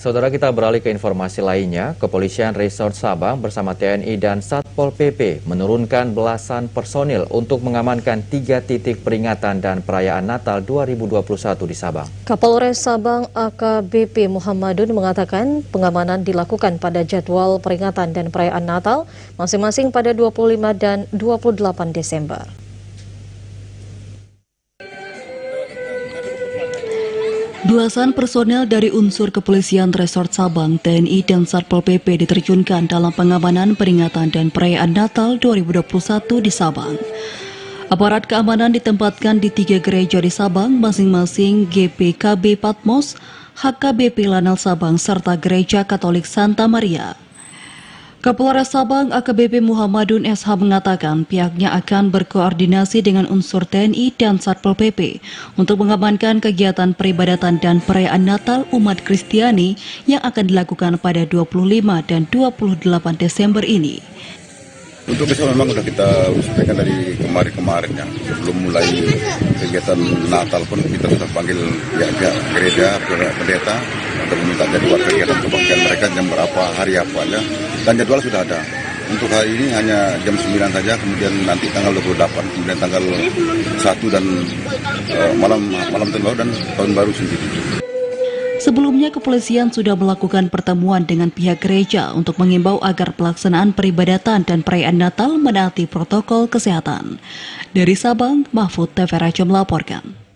Saudara, kita beralih ke informasi lainnya. Kepolisian Resort Sabang bersama TNI dan Satpol PP menurunkan belasan personil untuk mengamankan 3 titik peringatan dan perayaan Natal 2021 di Sabang. Kapolres Sabang AKBP Muhammadun mengatakan pengamanan dilakukan pada jadwal peringatan dan perayaan Natal masing-masing pada 25 dan 28 Desember. Belasan personel dari unsur Kepolisian Resort Sabang, TNI, dan Satpol PP diterjunkan dalam pengamanan peringatan dan perayaan Natal 2021 di Sabang. Aparat keamanan ditempatkan di 3 gereja di Sabang, masing-masing GPKB Patmos, HKBP Lanal Sabang, serta Gereja Katolik Santa Maria. Kapolres Sabang AKBP Muhammadun SH mengatakan pihaknya akan berkoordinasi dengan unsur TNI dan Satpol PP untuk mengamankan kegiatan peribadatan dan perayaan Natal umat Kristiani yang akan dilakukan pada 25 dan 28 Desember ini. Untuk besok memang sudah kita sampaikan dari kemarin ya. Sebelum mulai kegiatan Natal pun kita sudah panggil pihak gereja, pendeta untuk meminta jadwal kegiatan kebaktian mereka jam berapa, hari apa ya. Dan jadwal sudah ada. Untuk hari ini hanya jam 9 saja, kemudian nanti tanggal 28, kemudian tanggal 1 dan malam tahun baru dan tahun baru sendiri. Sebelumnya, kepolisian sudah melakukan pertemuan dengan pihak gereja untuk mengimbau agar pelaksanaan peribadatan dan perayaan Natal menaati protokol kesehatan. Dari Sabang, Mahfud TV Raja melaporkan.